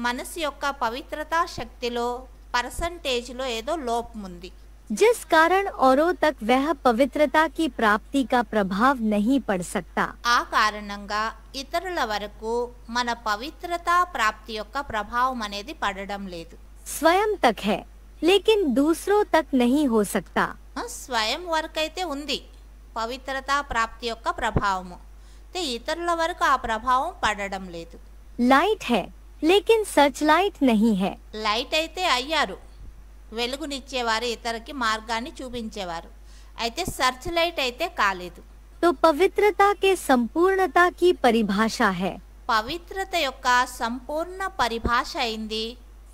మనస్సు యొక్క పవిత్రతా శక్తిలో పర్సంటేజ్లో ఏదో లోపం ఉంది. जिस कारण औरों तक वह पवित्रता की प्राप्ति का प्रभाव नहीं पड़ सकता. ఆ కారణంగా ఇతరుల వరకు మన పవిత్రతా ప్రాప్తి యొక్క ప్రభావం అనేది పడడం లేదు. स्वयं तक है लेकिन दूसरों तक नहीं हो सकता. స్వయం వరకు అయితే ఉంది పవిత్రతా ప్రాప్తి యొక్క ప్రభావము, ఇతరుల వరకు ఆ ప్రభావం పడడం లేదు. लाइट है लेकिन सच लाइट नहीं है. లైట్ అయితే అయ్యారు, వెలుగునిచ్చేవారు, ఇతరుకి మార్గాన్ని చూపించేవారు, అయితే సర్చ్ లైట్ అయితే కాలేదు. तो पवित्रता के संपूर्णता की परिभाषा है. పవిత్రత యొక్క సంపూర్ణ పరిభాష అయింది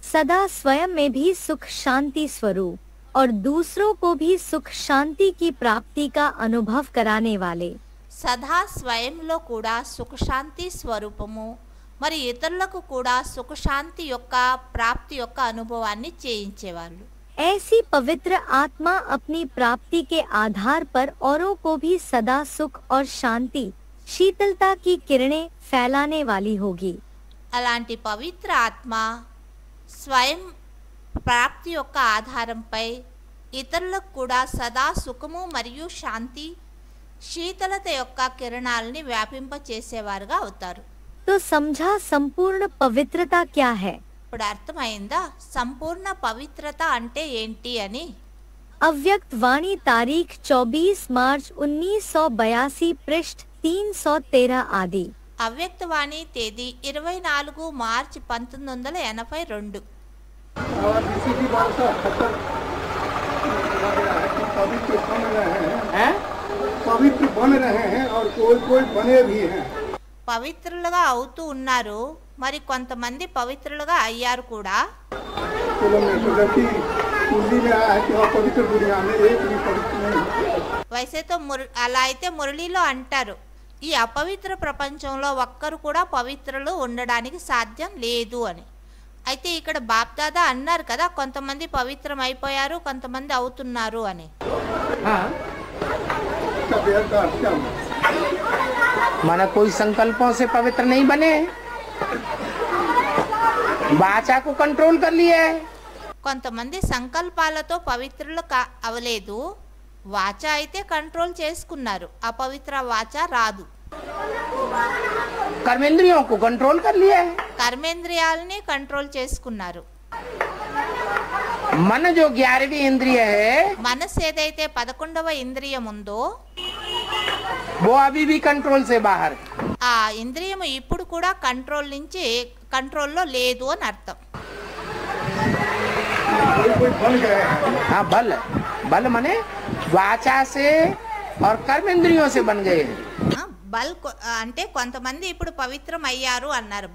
सदा स्वयं में भी सुख शांति स्वरूप और दूसरों को भी सुख शांति की प्राप्ति का अनुभव कराने वाले. సదా స్వయంలో కూడా సుఖశాంతి స్వరూపము మరి ఇతరులకు కూడా సుఖశాంతి యొక్క ప్రాప్తి యొక్క అనుభవాన్ని చేయించేవాళ్ళు. ऐसी पवित्र आत्मा अपनी प्राप्ति के आधार पर औरों को भी सदा सुख और शांति शीतलता की किरणें फैलाने वाली होगी. అలాంటి పవిత్ర ఆత్మ స్వయం ప్రాప్తి యొక్క ఆధారంపై ఇతరులకు కూడా సదా సుఖము మరియు శాంతి శీతలత యొక్క కిరణాలని వ్యాపింపచేసేవారుగా అవుతారు. तो समझा संपूर्ण पवित्रता क्या है. ఇప్పుడు అర్థమైందా సంపూర్ణ పవిత్రత అంటే ఏంటి అని? अव्यक्त वाणी तारीख 24 मार्च 1982 पृष्ठ 313 आदि. అవ్యక్తవాణి తేదీ 24 మార్చి 1982. और किसी भी बात का खतर पवित्र बन रहे हैं, पवित्र बन रहे हैं और कोई बने भी हैं. పవిత్రులుగా అవుతూ ఉన్నారు, మరి కొంతమంది పవిత్రులుగా అయ్యారు కూడా. వయసుతో అలా అయితే మురళిలో అంటారు, ఈ అపవిత్ర ప్రపంచంలో ఒక్కరు కూడా పవిత్రులు ఉండడానికి సాధ్యం లేదు అని. అయితే ఇక్కడ బాప్దాదా అన్నారు కదా, కొంతమంది పవిత్రం అయిపోయారు, కొంతమంది అవుతున్నారు అని. माना कोई संकल्पों से पवित्र नहीं बने, वाचा को कंट्रोल कर लिए. కొంతమంది సంకల్పాలతో పవిత్రులు అవలేదు, వాచ అయితే కంట్రోల్ చేసుకున్నారు, అపవిత్ర వాచ రాదు. कर्मेंद्रियों को कंट्रोल कर लिया है, కర్మేంద్రియాలని కంట్రోల్ చేసుకున్నారు. मन जो 11वीं इंद्रिय है, మనసు ఏదైతే 11వ ఇంద్రియం ఉందో वो अभी भी कंट्रोल से बाहर। ఆ ఇంద్రియము ఇప్పుడు కూడా కంట్రోల్లో లేదు అని అర్థం. कोई बन गए हैं। हाँ बल, बल माने वाचा से और कर्म इंद्रियों से बन गए हैं। అంటే కొంతమంది ఇప్పుడు పవిత్రం అయ్యారు అన్నారు.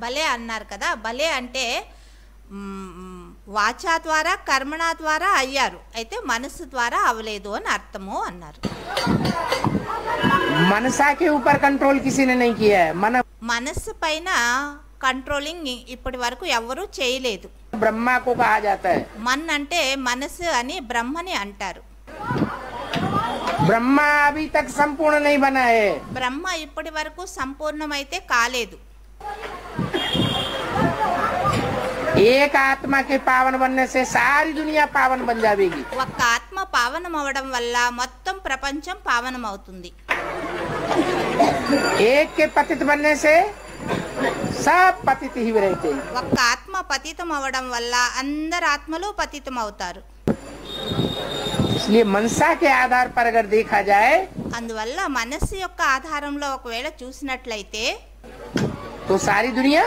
భలే అన్నారు కదా. భలే అంటే వాచా ద్వారా కర్మణ ద్వారా అయ్యారు, అయితే మనసు ద్వారా అవలేదు అని అర్థము అన్నారు. मनसा के ऊपर कंट्रोल किसी ने नहीं किया है। మనసు పైన కంట్రోలింగ్ ఇప్పటి వరకు ఎవరూ చేయలేదు. ब्रह्मा को कहा जाता है। మన్ అంటే మనసు అని బ్రహ్మని అంటారు. ब्रह्मा अभी तक संपूर्ण नहीं बना है। బ్రహ్మ ఇప్పటి వరకు సంపూర్ణమైతే కాలేదు. एक आत्मा के पावन बनने से सारी दुनिया पावन बन जाएगी। ఒక్క ఆత్మ పావనం అవడం వల్ల మొత్తం ప్రపంచం పావనం అవుతుంది. एक के पतित बनने से सब पतित ही रहते हैं। ఒక్క ఆత్మ పతితం అవడం వల్ల అందరు ఆత్మలు పతితం అవుతారు. इसलिए मनसा के आधार पर अगर देखा जाए అందువల్ల మనస్సు యొక్క ఆధారంలో ఒకవేళ చూసినట్లయితే तो सारी दुनिया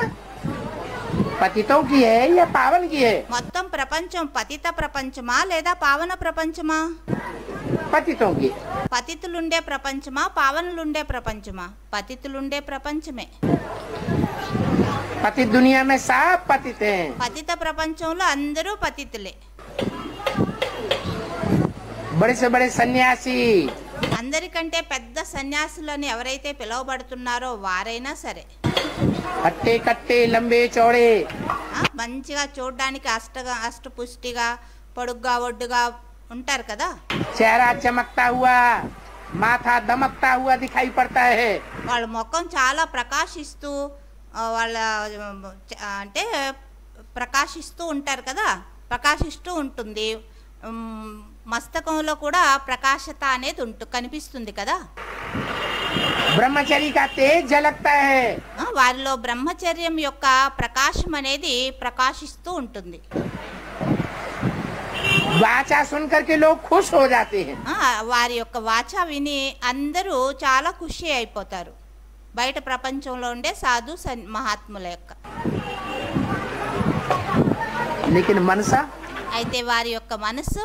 पतितों की है या पावन की है? మొత్తం ప్రపంచం పతిత ప్రపంచమా లేదా పావన ప్రపంచమా? पतितों की। పతితులుండే ప్రపంచమా పావనులుండే ప్రపంచమా? పతితులుండే ప్రపంచమే. पतित दुनिया में सब पतित हैं। పతిత ప్రపంచంలో అందరూ పతితులే. बड़े से बड़े सन्यासी, అందరికంటే పెద్ద సన్యాసులని ఎవరైతే పిలువబడుతున్నారో వారైనా సరే हट्टे कट्टे लंबे चौड़े, మంచిగా చూడడానికి అష్టపుష్టిగా పొడుగ్గా ఒడ్డుగా ఉంటారు కదా. चेहरा चमकता हुआ, माथा दमकता हुआ दिखाई पड़ता है। వాళ్ళ ముఖం చాలా ప్రకాశిస్తూ వాళ్ళ అంటే ప్రకాశిస్తూ ఉంటారు కదా, ప్రకాశిస్తూ ఉంటుంది. మస్తకంలో కూడా ప్రకాశత అనేది కనిపిస్తుంది కదా. ब्रह्मचर्य का तेज झलकता है। వారిలో బ్రహ్మచర్యం యొక్క ప్రకాశం అనేది ప్రకాశిస్తూ ఉంటుంది. वाचा सुन करके लोग खुश हो जाते हैं। వారి యొక్క వాచ విని అందరూ చాలా ఖుషి అయిపోతారు, బయట ప్రపంచంలో ఉండే సాధు మహాత్ముల యొక్క. लेकिन मनसा, అయితే వారి యొక్క మనసు,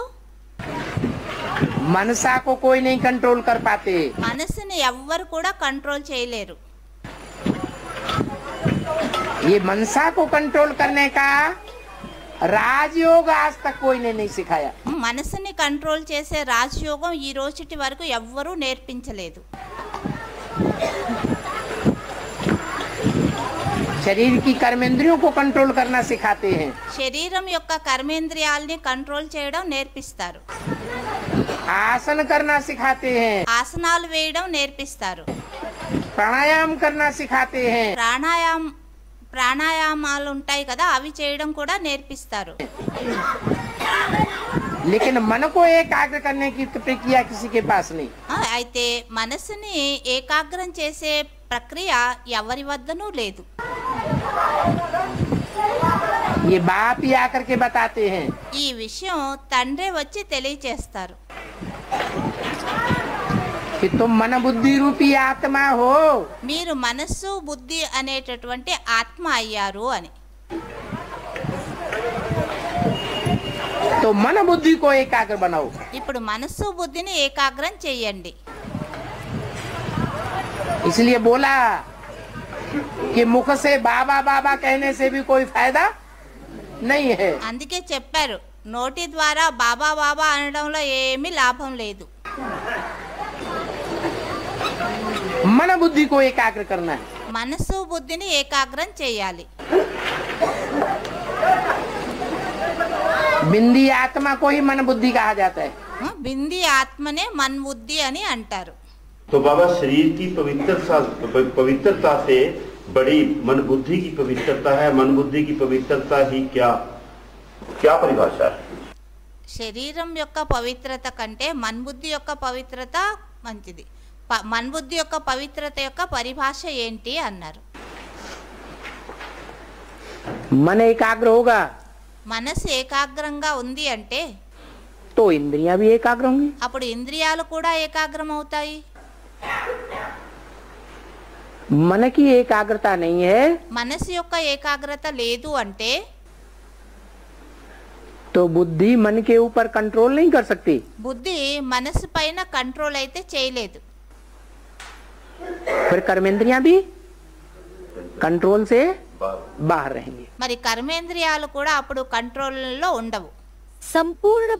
मनसा को कोई नहीं कंट्रोल कर पाते। మనసుని ఎవ్వరు కూడా కంట్రోల్ చేయలేరు. ये मनसा को कंट्रोल करने का राजयोग आज तक कोई ने नहीं सिखाया। మనసుని కంట్రోల్ చేసే రాజయోగం ఈ రోజుటి వరకు ఎవ్వరూ నేర్పించలేదు. शरीर की कर्मेंद्रियों को कंट्रोल करना सिखाते हैं। శరీరం యొక్క కర్మేంద్రియాల్ని కంట్రోల్ చేయడం నేర్పిస్తారు. आसन करना सिखाते हैं। ఆసనాలు వేయడం నేర్పిస్తారు. प्राणायाम करना सिखाते हैं। ప్రాణాయామాలు ఉంటాయి కదా, అవి చేయడం కూడా నేర్పిస్తారు. लेकिन मन को एकाग्र करने की प्रक्रिया किसी के पास नहीं। అయితే మనసుని ఏకాగ్రం చేసే ప్రక్రియ ఎవరి వద్దనూ లేదు. ये बाप ही आकर के बताते हैं। ఈ విషయం తండ్రే వచ్చి తెలియచేస్తారు. कि तुम मन बुद्धि रूपी आत्मा हो। మీరు మనస్సు బుద్ధి అనేటటువంటి ఆత్మ అయ్యారు అని. तो मन बुद्धि को एकाग्र बनाओ। ఇప్పుడు మనస్సు బుద్ధిని ఏకాగ్రం చెయ్యండి. इसलिए बोला कि मुख से बाबा बाबा कहने से भी कोई फायदा नहीं है। అందుకే చెప్పారు, నోటి ద్వారా బాబా బాబా అనడంలో ఏమీ లాభం లేదు. मन बुद्धि को एकाग्र करना है। మనస్సు బుద్ధిని ఏకాగ్రం చేయాలి. बिंदी आत्मा को ही मन बुद्धि कहा जाता है। బింది ఆత్మనే మన్ బుద్ధి అని అంటారు. तो बाबा शरीर की पवित्रता से बड़ी मन बुद्धि की पवित्रता है। मन बुद्धि की पवित्रता ही क्या परिभाषा है? శరీరం యొక్క పవిత్రత కంటే మన్బుద్ధి యొక్క పవిత్రత మంచిది. మన్బుద్ధి యొక్క పవిత్రత యొక్క పరిభాష ఏంటి అన్నారు. मन एकाग्र होगा మనసు ఏకాగ్రంగా ఉంది అంటే तो इंद्रियां भी एकाग्र होंगी। అప్పుడు ఇంద్రియాలు కూడా ఏకాగ్రం అవుతాయి. मन की एकाग्रता नहीं है మనసు యొక్క ఏకాగ్రత లేదు అంటే तो बुद्धि मन के ऊपर कंट्रोल नहीं कर सकती। బుద్ధి మనసు పైన కంట్రోల్ అయితే చేయలేదు, फिर कर्मेंद्रियां भी कंट्रोल से बाहर रहेंगी। మరి కర్మేంద్రియాలు కూడా అప్పుడు కంట్రోల్లో ఉండవు। संपूर्ण